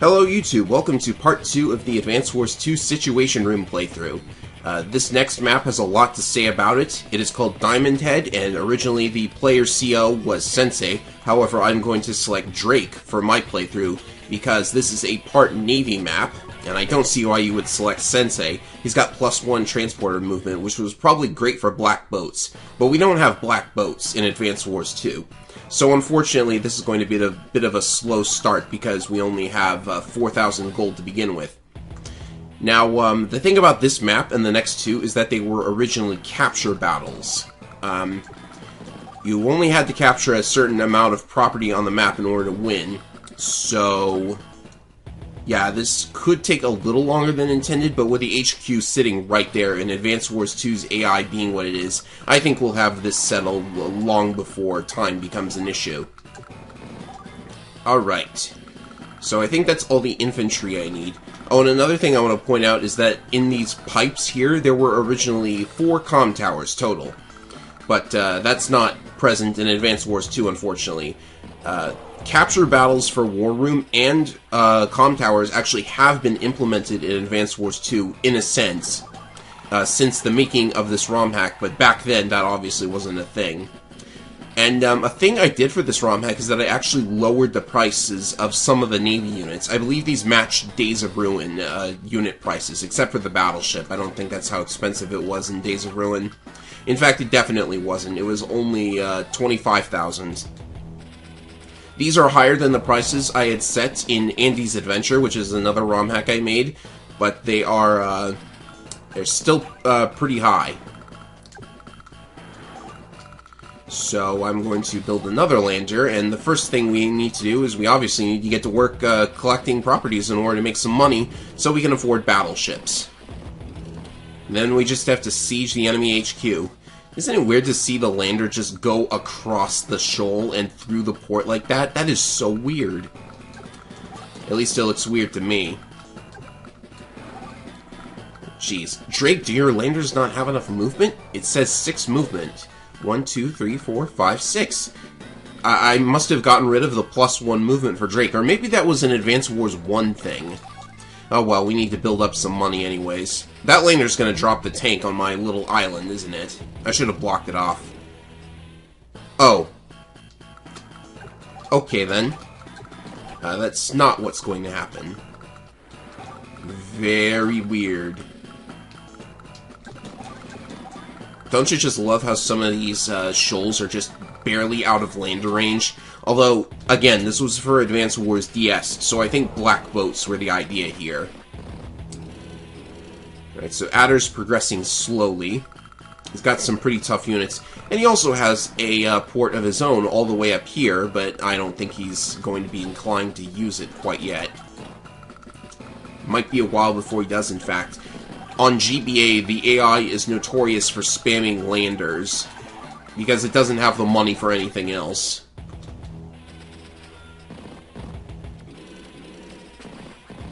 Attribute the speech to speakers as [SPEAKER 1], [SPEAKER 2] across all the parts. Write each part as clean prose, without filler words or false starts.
[SPEAKER 1] Hello YouTube, welcome to part 2 of the Advance Wars 2 Situation Room playthrough. This next map has a lot to say about it. It is called Diamond Head, and originally the player CO was Sensei. However, I'm going to select Drake for my playthrough because this is a part Navy map, and I don't see why you would select Sensei. He's got +1 transporter movement, which was probably great for black boats, but we don't have black boats in Advance Wars 2. So unfortunately, this is going to be a bit of a slow start because we only have 4,000 gold to begin with. Now, the thing about this map and the next two is that they were originally capture battles. You only had to capture a certain amount of property on the map in order to win. So, yeah, this could take a little longer than intended, but with the HQ sitting right there and Advance Wars 2's AI being what it is, I think we'll have this settled long before time becomes an issue. Alright. So I think that's all the infantry I need. Oh, and another thing I want to point out is that in these pipes here, there were originally 4 comm towers total. But that's not present in Advance Wars 2, unfortunately. Capture battles for War Room and comm towers actually have been implemented in Advance Wars 2, in a sense, since the making of this ROM hack, but back then that obviously wasn't a thing. And a thing I did for this ROM hack is that I actually lowered the prices of some of the Navy units. I believe these match Days of Ruin unit prices, except for the battleship. I don't think that's how expensive it was in Days of Ruin. In fact, it definitely wasn't. It was only 25,000. These are higher than the prices I had set in Andy's Adventure, which is another ROM hack I made, but they are, they're still pretty high. So I'm going to build another lander, and the first thing we need to do is we obviously need to get to work collecting properties in order to make some money so we can afford battleships. And then we just have to siege the enemy HQ. Isn't it weird to see the lander just go across the shoal and through the port like that? That is so weird. At least it looks weird to me. Jeez. Drake, do your landers not have enough movement? It says 6 movement. 1, 2, 3, 4, 5, 6. I must have gotten rid of the +1 movement for Drake, or maybe that was an Advance Wars 1 thing. Oh well, we need to build up some money anyways. That lander's gonna drop the tank on my little island, isn't it? I should have blocked it off. Oh. Okay then. That's not what's going to happen. Very weird. Don't you just love how some of these shoals are just barely out of lander range? Although, again, this was for Advance Wars DS, so I think black boats were the idea here. Alright, so Adder's progressing slowly. He's got some pretty tough units. And he also has a port of his own all the way up here, but I don't think he's going to be inclined to use it quite yet. Might be a while before he does, in fact. On GBA, the AI is notorious for spamming landers, because it doesn't have the money for anything else.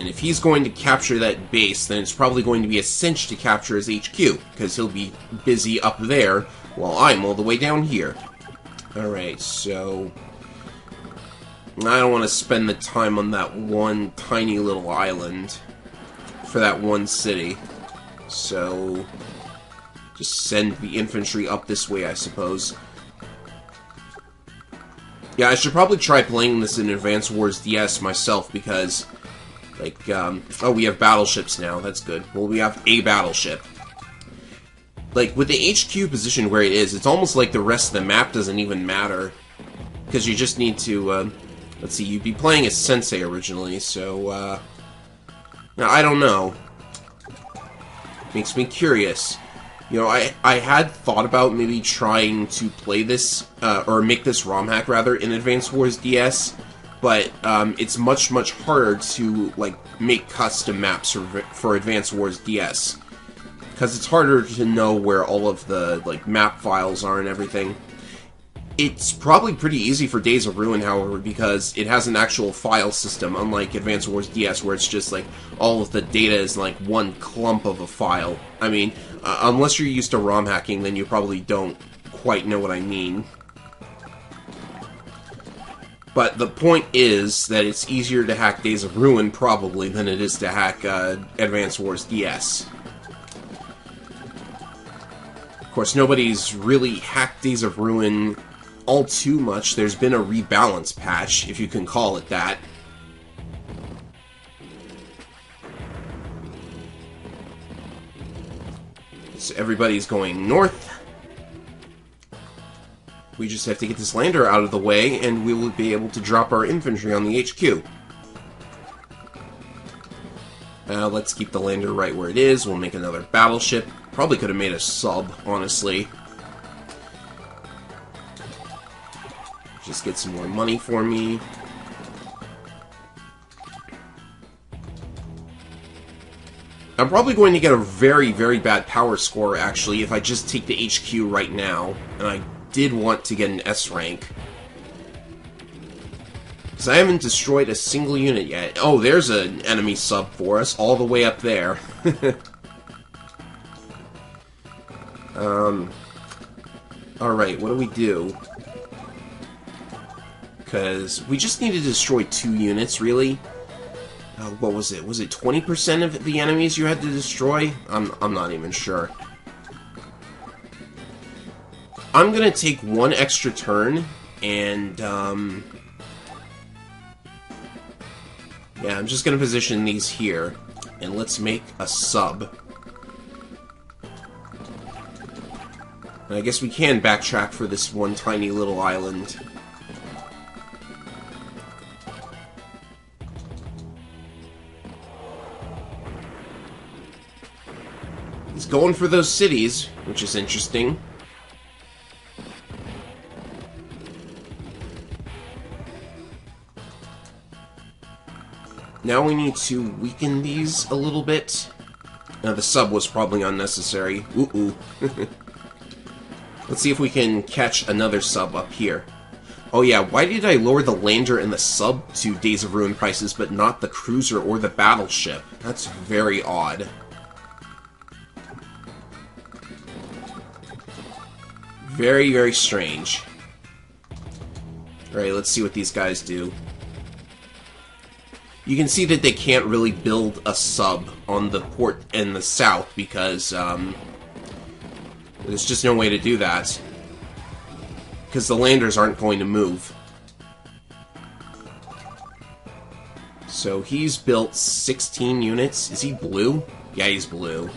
[SPEAKER 1] And if he's going to capture that base, then it's probably going to be a cinch to capture his HQ, because he'll be busy up there, while I'm all the way down here. Alright, so I don't want to spend the time on that one tiny little island for that one city. So just send the infantry up this way, I suppose. Yeah, I should probably try playing this in Advance Wars DS myself, because, like, oh, we have battleships now, that's good. Well, we have a battleship. Like, with the HQ position where it is, it's almost like the rest of the map doesn't even matter. Because you just need to, let's see, you'd be playing as Sensei originally, so, now, I don't know. Makes me curious. You know, I had thought about maybe trying to play this, or make this ROM hack, rather, in Advance Wars DS, but it's much harder to, like, make custom maps for Advance Wars DS. Because it's harder to know where all of the, like, map files are and everything. It's probably pretty easy for Days of Ruin, however, because it has an actual file system, unlike Advance Wars DS, where it's just, like, all of the data is, like, one clump of a file. I mean, unless you're used to ROM hacking, then you probably don't quite know what I mean. But the point is that it's easier to hack Days of Ruin, probably, than it is to hack Advance Wars DS. Of course, nobody's really hacked Days of Ruin all too much. There's been a rebalance patch, if you can call it that. So everybody's going north. We just have to get this lander out of the way, and we will be able to drop our infantry on the HQ. Let's keep the lander right where it is. We'll make another battleship. Probably could have made a sub, honestly. Just get some more money for me. I'm probably going to get a very, very bad power score, actually, if I just take the HQ right now. And I did want to get an S rank. Because I haven't destroyed a single unit yet. Oh, there's an enemy sub for us, all the way up there. Alright, what do we do? Because we just need to destroy 2 units, really. What was it? Was it 20% of the enemies you had to destroy? I'm not even sure. I'm gonna take 1 extra turn, and, yeah, I'm just gonna position these here, and let's make a sub. And I guess we can backtrack for this one tiny little island. He's going for those cities, which is interesting. Now we need to weaken these a little bit. Now the sub was probably unnecessary. Ooh. Let's see if we can catch another sub up here. Oh yeah, why did I lower the lander and the sub to Days of Ruin prices, but not the cruiser or the battleship? That's very odd. Very, very strange. Alright, let's see what these guys do. You can see that they can't really build a sub on the port in the south because there's just no way to do that. Because the landers aren't going to move. So he's built 16 units. Is he blue? Yeah, he's blue.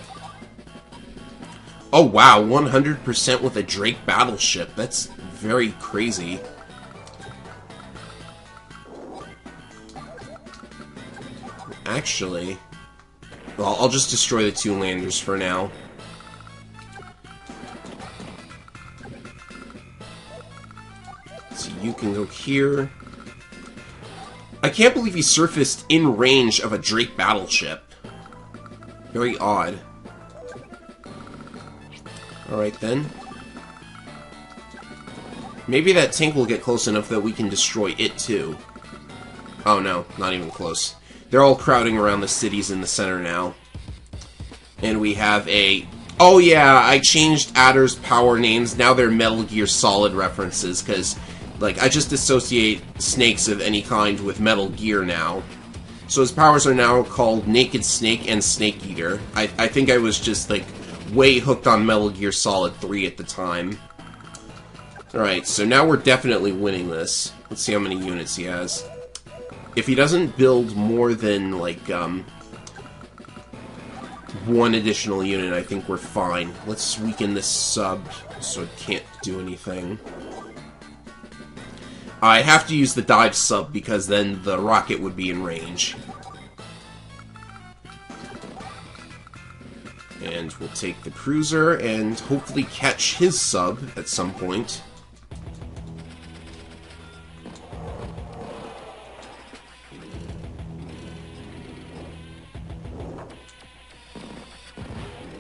[SPEAKER 1] Oh wow, 100% with a Drake battleship. That's very crazy. Actually, well, I'll just destroy the 2 landers for now. So you can go here. I can't believe he surfaced in range of a Drake battleship. Very odd. Alright then. Maybe that tank will get close enough that we can destroy it too. Oh no, not even close. They're all crowding around the cities in the center now. And we have a... Oh yeah, I changed Adder's power names. Now they're Metal Gear Solid references, because, like, I just associate snakes of any kind with Metal Gear now. So his powers are now called Naked Snake and Snake Eater. I think I was just, like, way hooked on Metal Gear Solid 3 at the time. Alright, so now we're definitely winning this. Let's see how many units he has. If he doesn't build more than, like, 1 additional unit, I think we're fine. Let's weaken this sub so it can't do anything. I have to use the dive sub because then the rocket would be in range. And we'll take the cruiser and hopefully catch his sub at some point.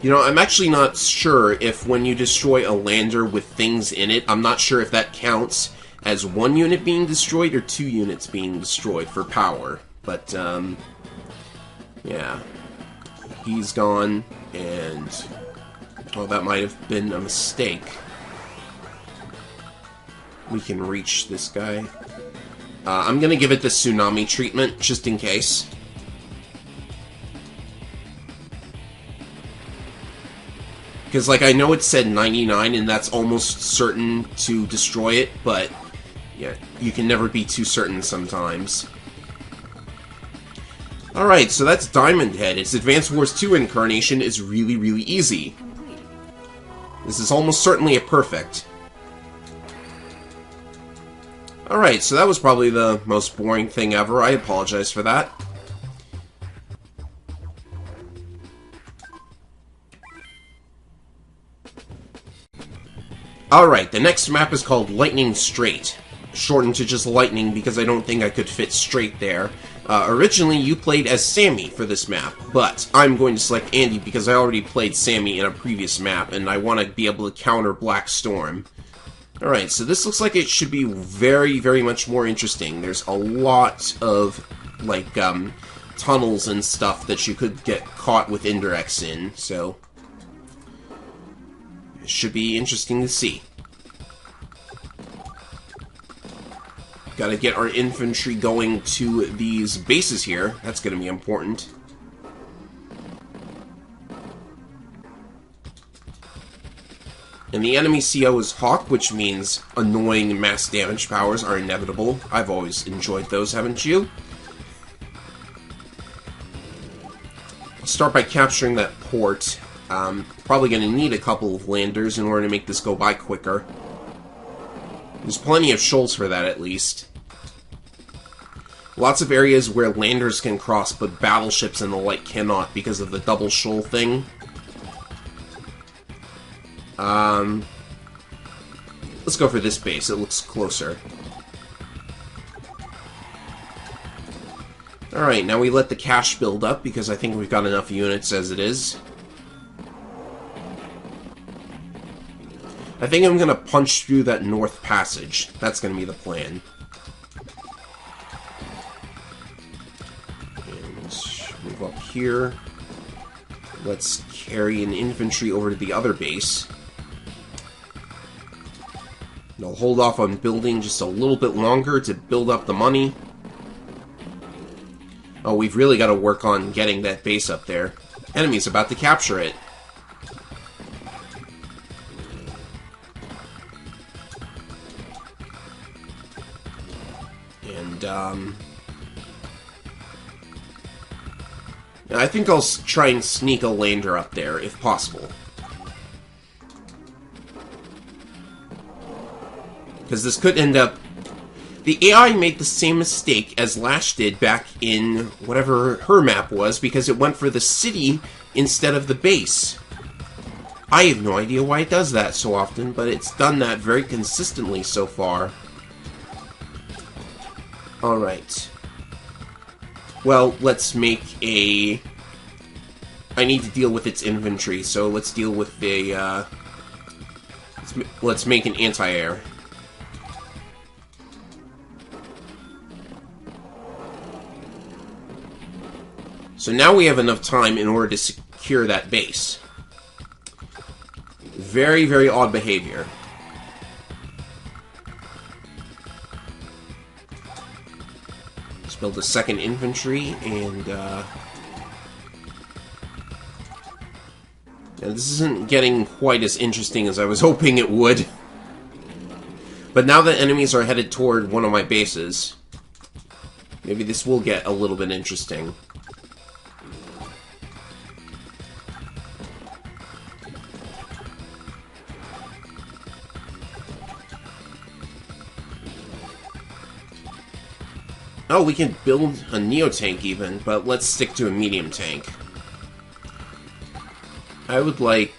[SPEAKER 1] You know, I'm actually not sure if when you destroy a lander with things in it, I'm not sure if that counts as 1 unit being destroyed or 2 units being destroyed for power. But, yeah. He's gone, and... well, that might have been a mistake. We can reach this guy. I'm gonna give it the tsunami treatment, just in case. Because, like, I know it said 99, and that's almost certain to destroy it, but, yeah, you can never be too certain sometimes. Alright, so that's Diamond Head. Its Advance Wars 2 incarnation is really, really easy. This is almost certainly a perfect. Alright, so that was probably the most boring thing ever. I apologize for that. Alright, the next map is called Lightning Straight. Shortened to just Lightning because I don't think I could fit straight there. Originally, you played as Sammy for this map, but I'm going to select Andy because I already played Sammy in a previous map, and I want to be able to counter Black Storm. Alright, so this looks like it should be very, very much more interesting. There's a lot of, like, tunnels and stuff that you could get caught with indirects in, so it should be interesting to see. Gotta get our infantry going to these bases here. That's gonna be important. And the enemy CO is Hawk, which means annoying mass damage powers are inevitable. I've always enjoyed those, haven't you? I'll start by capturing that port. Probably gonna need a couple of landers in order to make this go by quicker. There's plenty of shoals for that, at least. Lots of areas where landers can cross, but battleships and the like cannot because of the double shoal thing. Let's go for this base. It looks closer. Alright, now we let the cash build up because I think we've got enough units as it is. I think I'm going to punch through that north passage. That's going to be the plan. And move up here. Let's carry an infantry over to the other base. And I'll hold off on building just a little bit longer to build up the money. Oh, we've really got to work on getting that base up there. Enemy's about to capture it. I think I'll try and sneak a lander up there, if possible. Because this could end up... The AI made the same mistake as Lash did back in whatever her map was, because it went for the city instead of the base. I have no idea why it does that so often, but it's done that very consistently so far. Alright. Well, let's make a... I need to deal with its infantry, so let's deal with the, let's make an anti-air. So now we have enough time in order to secure that base. Very, very odd behavior. Let's build a second infantry, and this isn't getting quite as interesting as I was hoping it would. But now that enemies are headed toward one of my bases, maybe this will get a little bit interesting. Oh, we can build a Neo-tank even, but let's stick to a medium tank. I would like...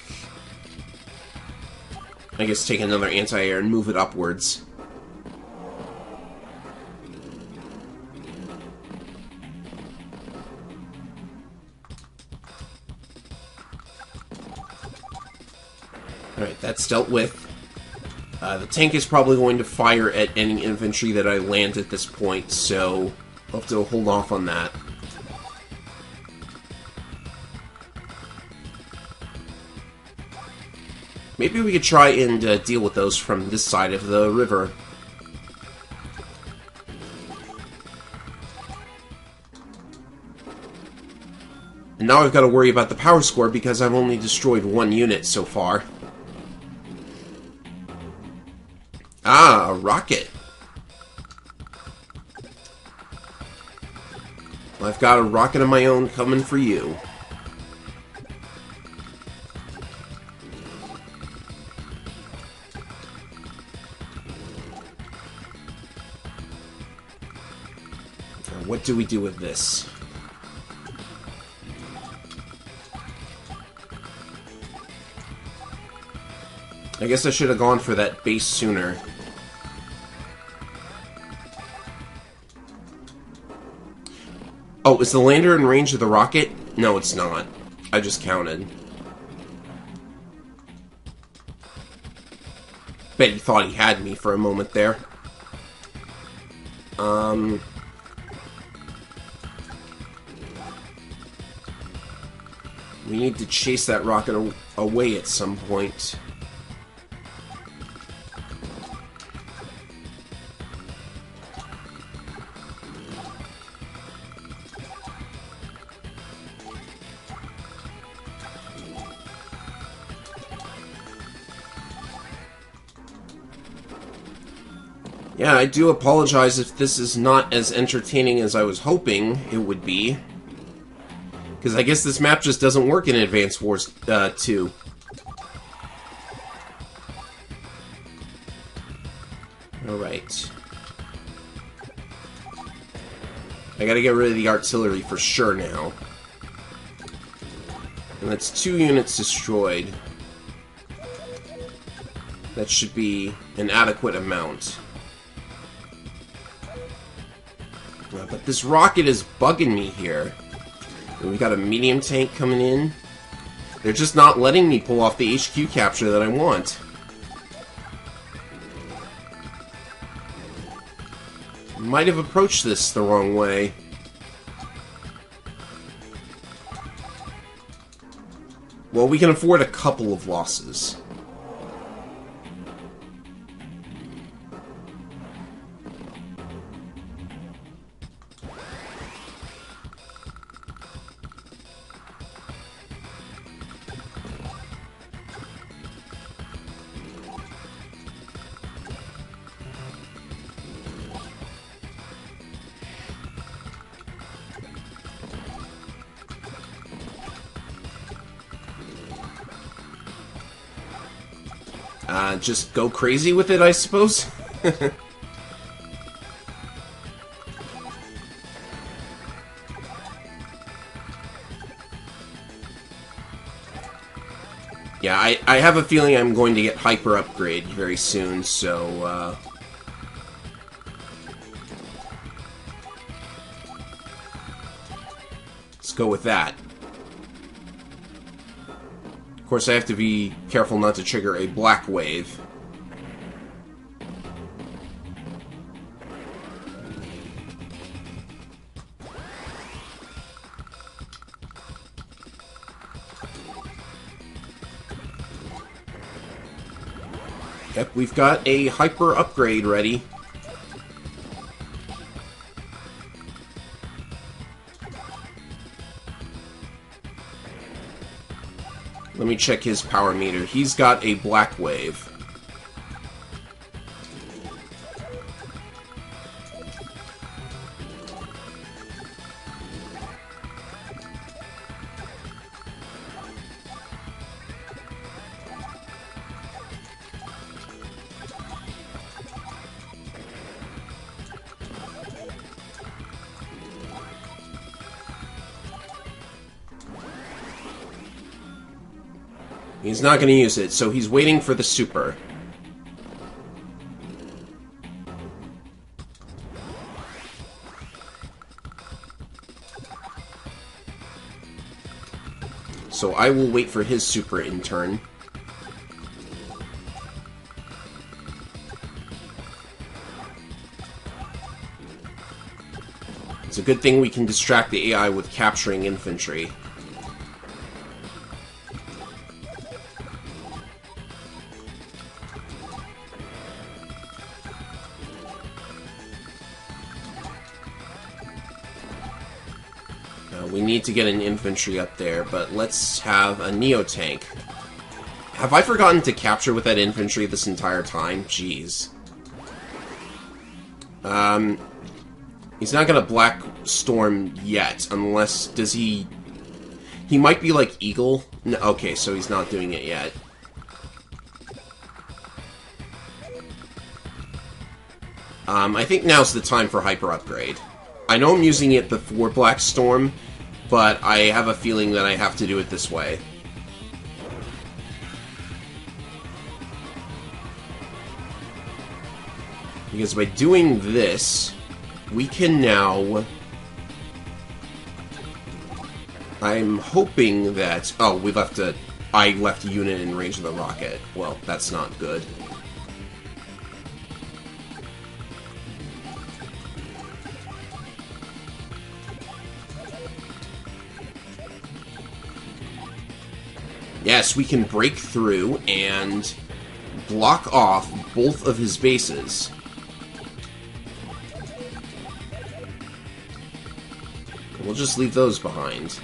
[SPEAKER 1] I guess take another anti-air and move it upwards. Alright, that's dealt with. The tank is probably going to fire at any infantry that I land at this point, so I'll have to hold off on that. Maybe we could try and deal with those from this side of the river. And now I've got to worry about the power score because I've only destroyed one unit so far. Ah, a rocket. I've got a rocket of my own coming for you. What do we do with this? I guess I should have gone for that base sooner. Oh, is the lander in range of the rocket? No, it's not. I just counted. Bet he thought he had me for a moment there. We need to chase that rocket away at some point. Yeah, I do apologize if this is not as entertaining as I was hoping it would be. Because I guess this map just doesn't work in Advance Wars 2. Alright. I gotta get rid of the artillery for sure now. And that's 2 units destroyed. That should be an adequate amount. But this rocket is bugging me here. And we got a medium tank coming in. They're just not letting me pull off the HQ capture that I want. Might have approached this the wrong way. Well, we can afford a couple of losses. Just go crazy with it, I suppose? Yeah, I have a feeling I'm going to get hyper upgrade very soon, so let's go with that. Of course, I have to be careful not to trigger a black wave. Yep, we've got a hyper upgrade ready. Let me check his power meter. He's got a black wave. He's not going to use it, so he's waiting for the super. So I will wait for his super in turn. It's a good thing we can distract the AI with capturing infantry. We need to get an infantry up there, but let's have a Neo-Tank. Have I forgotten to capture with that infantry this entire time? Jeez. He's not gonna Black Storm yet, unless... Does he... He might be like Eagle? No, okay, so he's not doing it yet. I think now's the time for Hyper Upgrade. I know I'm using it before Black Storm, but I have a feeling that I have to do it this way. Because by doing this, we can now... I'm hoping that... Oh, we left a... I left a unit in range of the rocket. Well, that's not good. Yes, we can break through and block off both of his bases. We'll just leave those behind.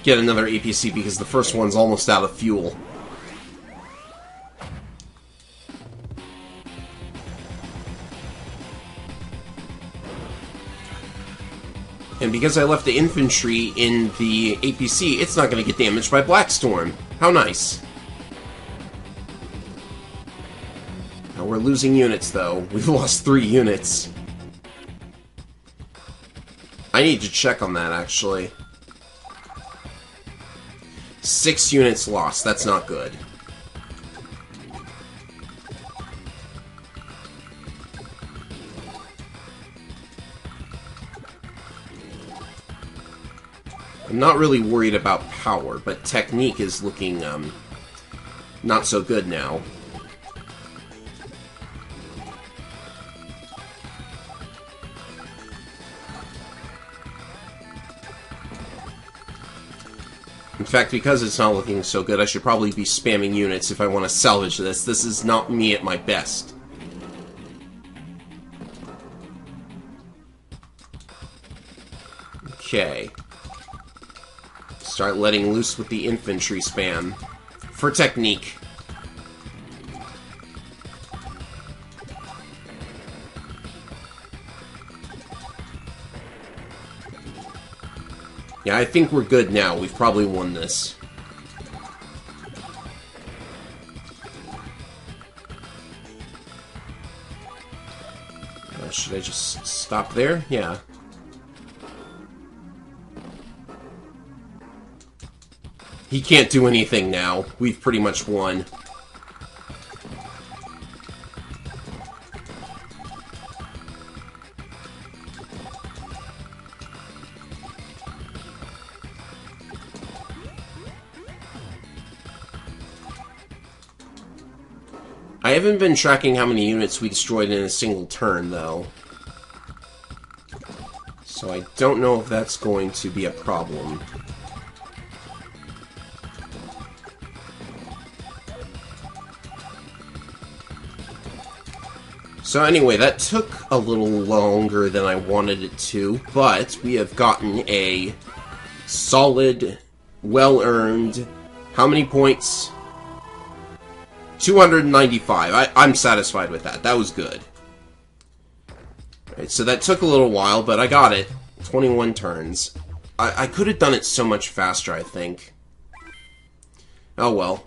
[SPEAKER 1] Get another APC because the first one's almost out of fuel. And because I left the infantry in the APC, it's not going to get damaged by Black Storm. How nice. Now we're losing units, though. We've lost 3 units. I need to check on that, actually. 6 units lost. That's not good. I'm not really worried about power, but technique is looking, not so good now. In fact, because it's not looking so good, I should probably be spamming units if I want to salvage this. This is not me at my best. Okay. Start letting loose with the infantry spam. For technique. Yeah, I think we're good now. We've probably won this. Should I just stop there? Yeah. He can't do anything now. We've pretty much won. I haven't been tracking how many units we destroyed in a single turn, though. So I don't know if that's going to be a problem. So anyway, that took a little longer than I wanted it to, but we have gotten a solid, well-earned, how many points? 295. I'm satisfied with that. That was good. Alright, so that took a little while, but I got it. 21 turns. I could have done it so much faster, I think. Oh well.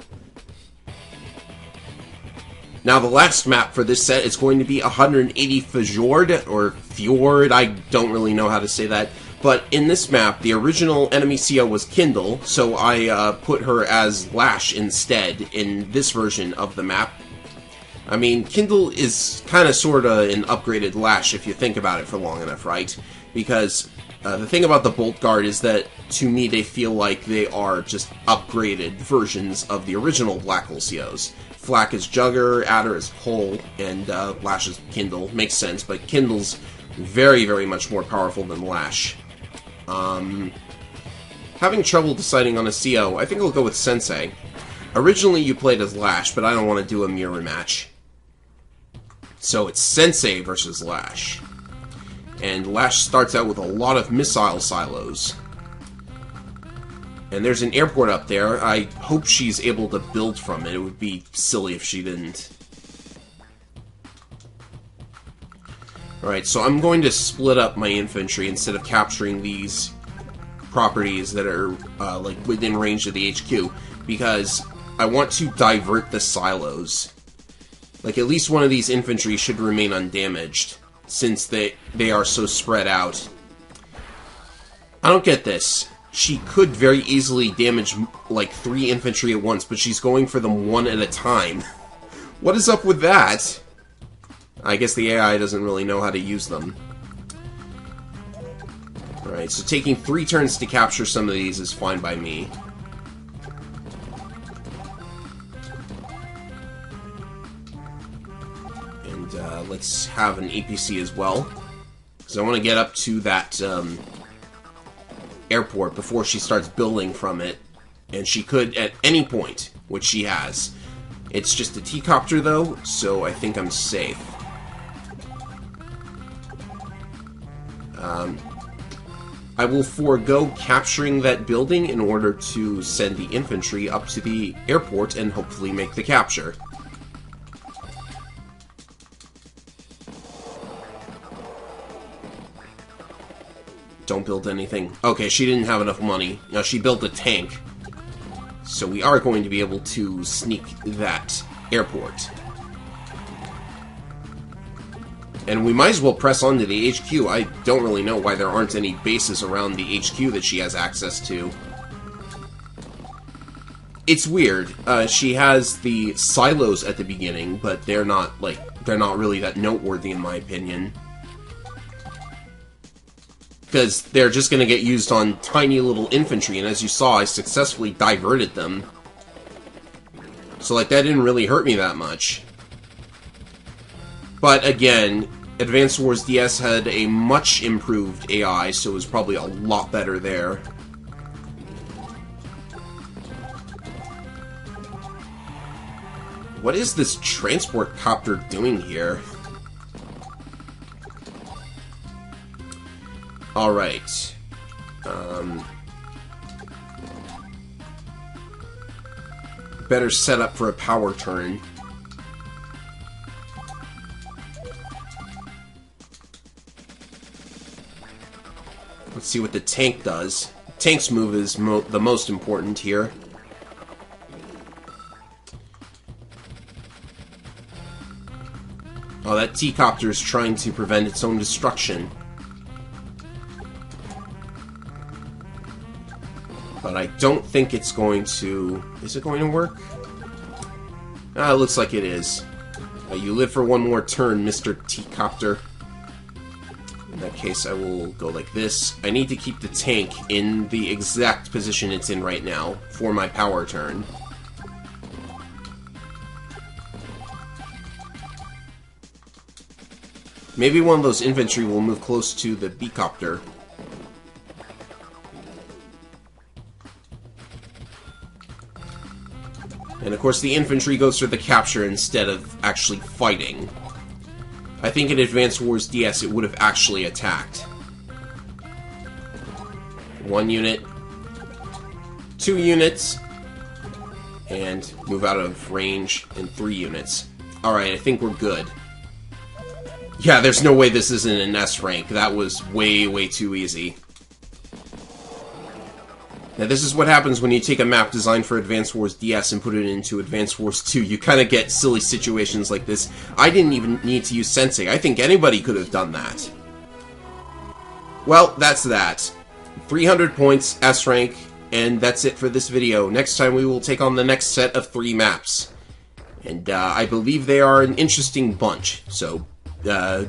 [SPEAKER 1] Now, the last map for this set is going to be 180 Fjord, or Fjord, I don't really know how to say that. But in this map, the original enemy CO was Kindle, so I put her as Lash instead in this version of the map. I mean, Kindle is kind of sort of an upgraded Lash if you think about it for long enough, right? Because the thing about the Bolt Guard is that, to me, they feel like they are just upgraded versions of the original Black Hole COs. Flak is Jugger, Adder is Hull, and Lash is Kindle. Makes sense, but Kindle's very, very much more powerful than Lash. having trouble deciding on a CO. I think I'll go with Sensei. Originally you played as Lash, but I don't want to do a mirror match. So it's Sensei versus Lash. And Lash starts out with a lot of missile silos. And there's an airport up there. I hope she's able to build from it. It would be silly if she didn't. Alright, so I'm going to split up my infantry instead of capturing these properties that are like within range of the HQ, because I want to divert the silos. Like, at least one of these infantry should remain undamaged, since they are so spread out. I don't get this. She could very easily damage, like, 3 infantry at once, but she's going for them one at a time. What is up with that? I guess the AI doesn't really know how to use them. Alright, so taking 3 turns to capture some of these is fine by me. And let's have an APC as well, because I want to get up to that airport before she starts building from it. And she could at any point, which she has. It's just a T-copter though, so I think I'm safe. I will forego capturing that building in order to send the infantry up to the airport and hopefully make the capture. Don't build anything. Okay, she didn't have enough money. Now, she built a tank. So we are going to be able to sneak that airport. And we might as well press on to the HQ. I don't really know why there aren't any bases around the HQ that she has access to. It's weird. She has the silos at the beginning, but they're not really that noteworthy in my opinion. Because they're just going to get used on tiny little infantry, and as you saw, I successfully diverted them. So, like, that didn't really hurt me that much. But again, Advance Wars DS had a much improved AI, so it was probably a lot better there. What is this transport copter doing here? Alright. Better set up for a power turn. Let's see what the tank does. Tank's move is the most important here. Oh, that T-copter is trying to prevent its own destruction. But I don't think it's going to... Is it going to work? Ah, it looks like it is. You live for one more turn, Mr. T-copter. In that case, I will go like this. I need to keep the tank in the exact position it's in right now for my power turn. Maybe one of those infantry will move close to the B-copter. And of course the infantry goes for the capture instead of actually fighting. I think in Advance Wars DS it would have actually attacked. 1 unit, 2 units, and move out of range in 3 units. Alright, I think we're good. Yeah, there's no way this isn't an S rank. That was way, way too easy. Now, this is what happens when you take a map designed for Advance Wars DS and put it into Advance Wars 2. You kind of get silly situations like this. I didn't even need to use Sensei. I think anybody could have done that. Well, that's that. 300 points, S rank, and that's it for this video. Next time we will take on the next set of 3 maps. And I believe they are an interesting bunch, so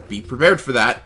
[SPEAKER 1] be prepared for that.